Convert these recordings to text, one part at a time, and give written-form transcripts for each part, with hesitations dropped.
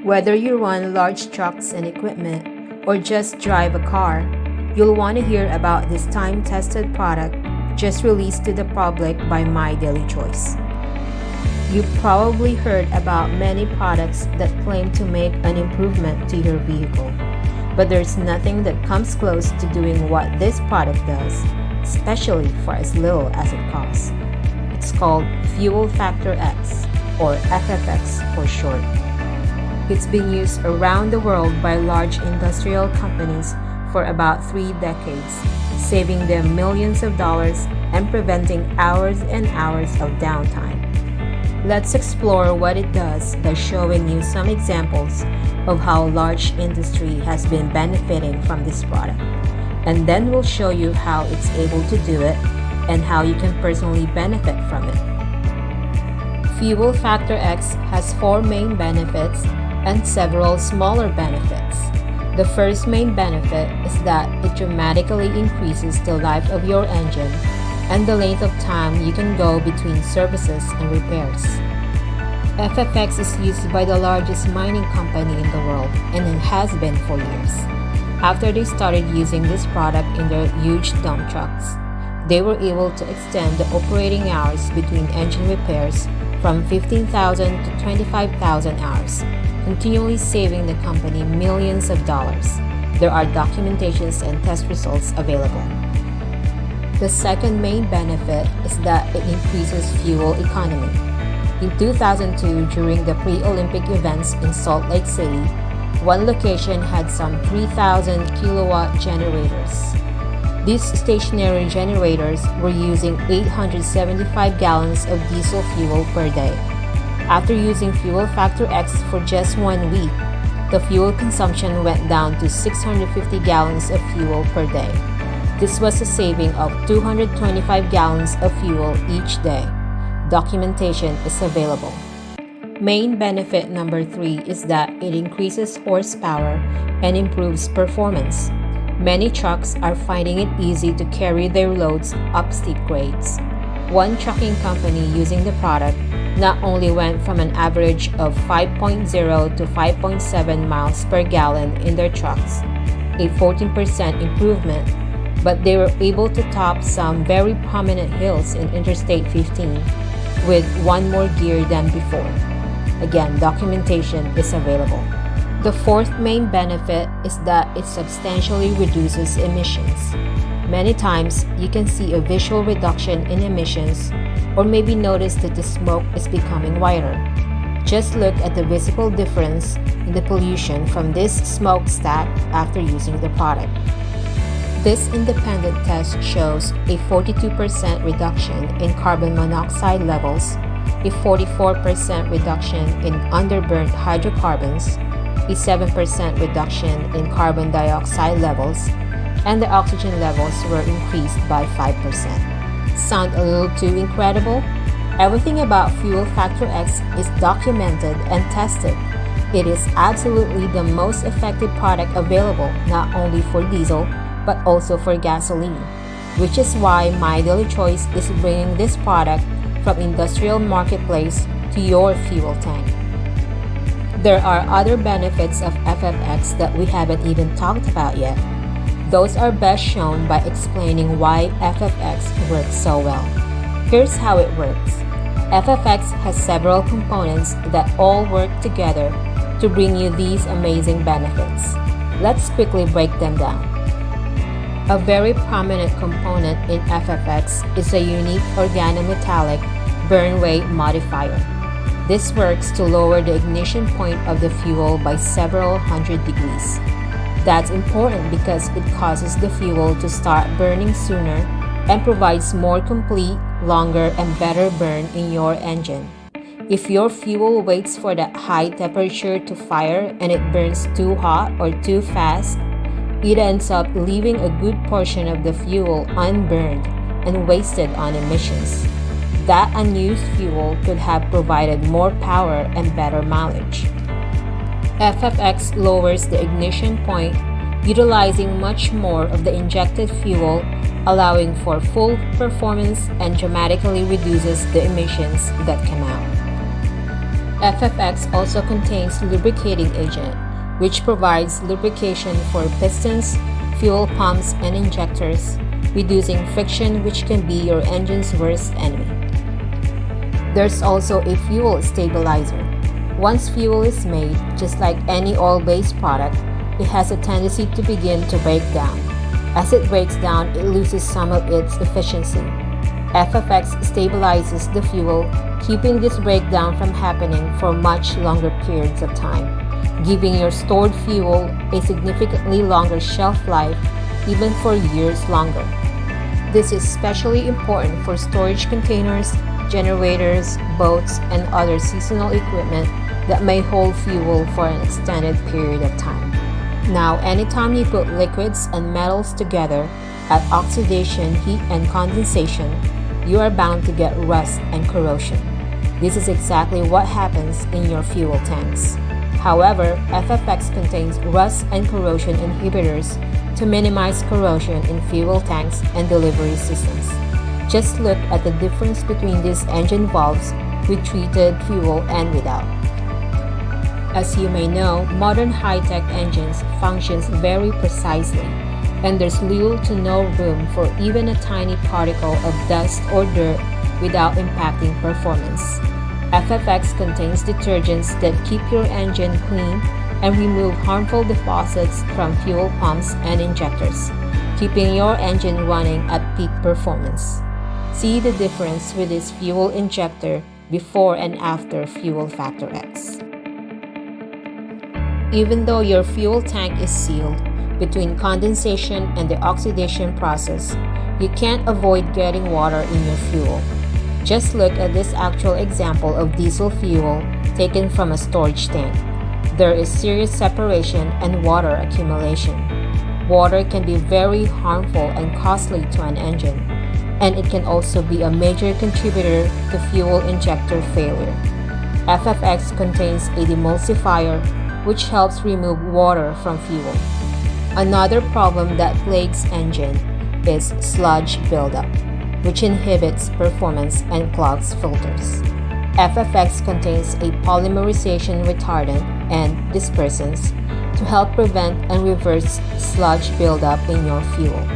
Whether you run large trucks and equipment or just drive a car, you'll want to hear about this time-tested product just released to the public by My Daily Choice. You've probably heard about many products that claim to make an improvement to your vehicle, but there's nothing that comes close to doing what this product does, especially for as little as it costs. It's called Fuel Factor X, or FFX for short. It's been used around the world by large industrial companies for about 3 decades, saving them millions of dollars and preventing hours and hours of downtime. Let's explore what it does by showing you some examples of how large industry has been benefiting from this product. And then we'll show you how it's able to do it and how you can personally benefit from it. Fuel Factor X has 4 main benefits and several smaller benefits. The first main benefit is that it dramatically increases the life of your engine and the length of time you can go between services and repairs. FFX is used by the largest mining company in the world, and it has been for years. After they started using this product in their huge dump trucks, they were able to extend the operating hours between engine repairs from 15,000 to 25,000 hours, continually saving the company millions of dollars. There are documentations and test results available. The second main benefit is that it increases fuel economy. In 2002, during the pre-Olympic events in Salt Lake City, one location had some 3,000 kilowatt generators. These stationary generators were using 875 gallons of diesel fuel per day. After using Fuel Factor X for just 1 week, the fuel consumption went down to 650 gallons of fuel per day. This was a saving of 225 gallons of fuel each day. Documentation is available. Main benefit number 3 is that it increases horsepower and improves performance. Many trucks are finding it easy to carry their loads up steep grades. One trucking company using the product not only went from an average of 5.0 to 5.7 miles per gallon in their trucks, a 14% improvement, but they were able to top some very prominent hills in Interstate 15 with 1 more gear than before. Again, documentation is available. The fourth main benefit is that it substantially reduces emissions. Many times, you can see a visual reduction in emissions or maybe notice that the smoke is becoming whiter. Just look at the visible difference in the pollution from this smokestack after using the product. This independent test shows a 42% reduction in carbon monoxide levels, a 44% reduction in underburnt hydrocarbons, a 7% reduction in carbon dioxide levels, and the oxygen levels were increased by 5%. Sound a little too incredible? Everything about Fuel Factor X is documented and tested. It is absolutely the most effective product available, not only for diesel, but also for gasoline, which is why My Daily Choice is bringing this product from industrial marketplace to your fuel tank. There are other benefits of FFX that we haven't even talked about yet. Those are best shown by explaining why FFX works so well. Here's how it works. FFX has several components that all work together to bring you these amazing benefits. Let's quickly break them down. A very prominent component in FFX is a unique organometallic burn rate modifier. This works to lower the ignition point of the fuel by several hundred degrees. That's important because it causes the fuel to start burning sooner and provides more complete, longer, and better burn in your engine. If your fuel waits for that high temperature to fire and it burns too hot or too fast, it ends up leaving a good portion of the fuel unburned and wasted on emissions. That unused fuel could have provided more power and better mileage. FFX lowers the ignition point, utilizing much more of the injected fuel, allowing for full performance and dramatically reduces the emissions that come out. FFX also contains lubricating agent, which provides lubrication for pistons, fuel pumps, and injectors, reducing friction, which can be your engine's worst enemy. There's also a fuel stabilizer. Once fuel is made, just like any oil-based product, it has a tendency to begin to break down. As it breaks down, it loses some of its efficiency. FFX stabilizes the fuel, keeping this breakdown from happening for much longer periods of time, giving your stored fuel a significantly longer shelf life, even for years longer. This is especially important for storage containers, generators, boats, and other seasonal equipment that may hold fuel for an extended period of time. Now, anytime you put liquids and metals together at oxidation, heat, and condensation, you are bound to get rust and corrosion. This is exactly what happens in your fuel tanks. However, FFX contains rust and corrosion inhibitors to minimize corrosion in fuel tanks and delivery systems. Just look at the difference between these engine valves with treated fuel and without. As you may know, modern high-tech engines functions very precisely, and there's little to no room for even a tiny particle of dust or dirt without impacting performance. FFX contains detergents that keep your engine clean and remove harmful deposits from fuel pumps and injectors, keeping your engine running at peak performance. See the difference with this fuel injector before and after Fuel Factor X. Even though your fuel tank is sealed between condensation and the oxidation process, you can't avoid getting water in your fuel. Just look at this actual example of diesel fuel taken from a storage tank. There is serious separation and water accumulation. Water can be very harmful and costly to an engine, and it can also be a major contributor to fuel injector failure. FFX contains a demulsifier which helps remove water from fuel. Another problem that plagues engine is sludge buildup, which inhibits performance and clogs filters. FFX contains a polymerization retardant and dispersants to help prevent and reverse sludge buildup in your fuel.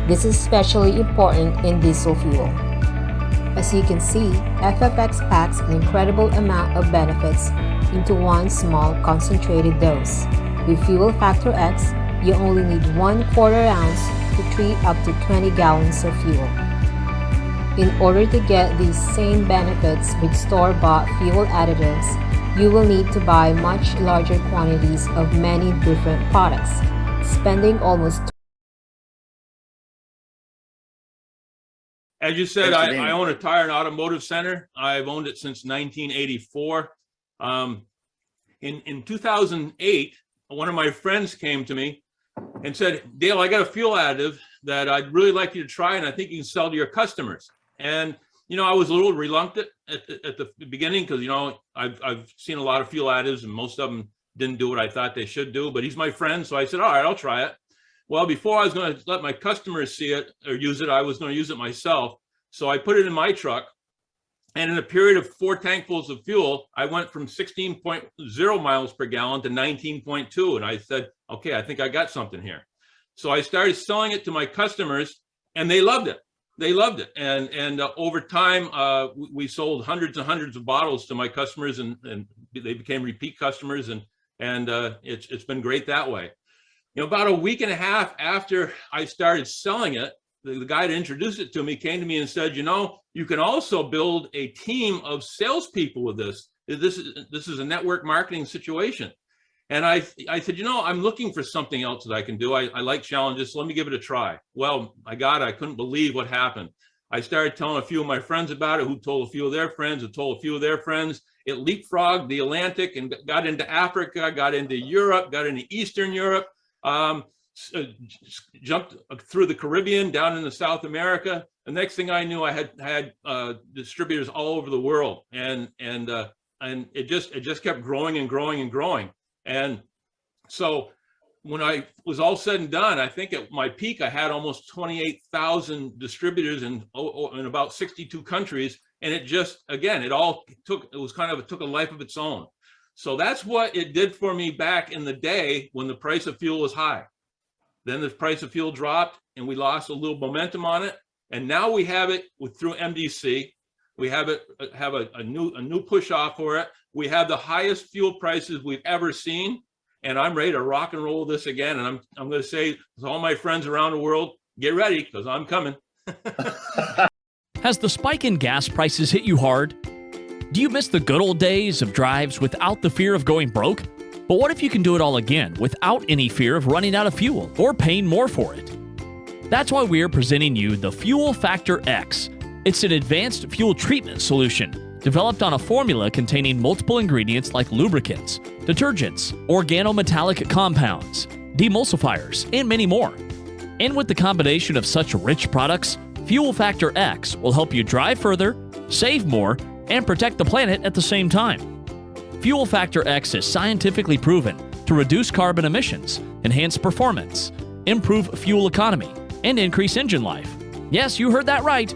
This is especially important in diesel fuel. As you can see, FFX packs an incredible amount of benefits into one small concentrated dose. With Fuel Factor X, you only need 1/4 ounce to treat up to 20 gallons of fuel. In order to get these same benefits with store-bought fuel additives, you will need to buy much larger quantities of many different products, spending almost. As you said, I own a tire and automotive center. I've owned it since 1984. In 2008, one of my friends came to me and said, "Dale, I got a fuel additive that I'd really like you to try, and I think you can sell to your customers." And I was a little reluctant at the beginning because I've seen a lot of fuel additives and most of them didn't do what I thought they should do. But he's my friend, so I said, "All right, I'll try it." Well, before I was going to let my customers see it or use it, I was going to use it myself. So I put it in my truck. And in a period of 4 tankfuls of fuel, I went from 16.0 miles per gallon to 19.2. And I said, okay, I think I got something here. So I started selling it to my customers and they loved it. They loved it. And over time, we sold hundreds and hundreds of bottles to my customers and they became repeat customers. And it's been great that way. About a week and a half after I started selling it, the guy that introduced it to me came to me and said, you can also build a team of salespeople with this. This is a network marketing situation. And I said, I'm looking for something else that I can do. I like challenges, so let me give it a try. Well, I couldn't believe what happened. I started telling a few of my friends about it, who told a few of their friends, who told a few of their friends. It leapfrogged the Atlantic and got into Africa, got into Europe, got into Eastern Europe. Jumped through the Caribbean down into South America. The next thing I knew, I had distributors all over the world, and it just kept growing and growing and growing. And so when I was all said and done, I think at my peak I had almost 28,000 distributors in about 62 countries, And it just, again, it took a life of its own. So that's what it did for me back in the day when the price of fuel was high. Then the price of fuel dropped and we lost a little momentum on it. And now we have it through MDC. We have a new push off for it. We have the highest fuel prices we've ever seen. And I'm ready to rock and roll this again. And I'm going to say to all my friends around the world, get ready, because I'm coming. Has the spike in gas prices hit you hard? Do you miss the good old days of drives without the fear of going broke? But what if you can do it all again without any fear of running out of fuel or paying more for it? That's why we're presenting you the Fuel Factor X. It's an advanced fuel treatment solution developed on a formula containing multiple ingredients like lubricants, detergents, organometallic compounds, demulsifiers, and many more. And with the combination of such rich products, Fuel Factor X will help you drive further, save more, and protect the planet at the same time. Fuel Factor X is scientifically proven to reduce carbon emissions, enhance performance, improve fuel economy, and increase engine life. Yes, you heard that right.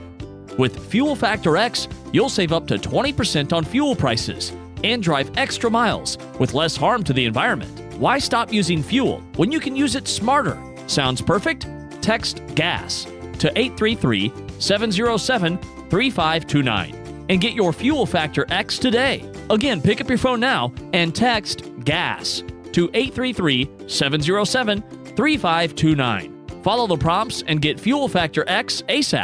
With Fuel Factor X, you'll save up to 20% on fuel prices and drive extra miles with less harm to the environment. Why stop using fuel when you can use it smarter? Sounds perfect? Text GAS to 833-707-3529 and get your Fuel Factor X today. Again, pick up your phone now and text GAS to 833-707-3529. Follow the prompts and get Fuel Factor X ASAP.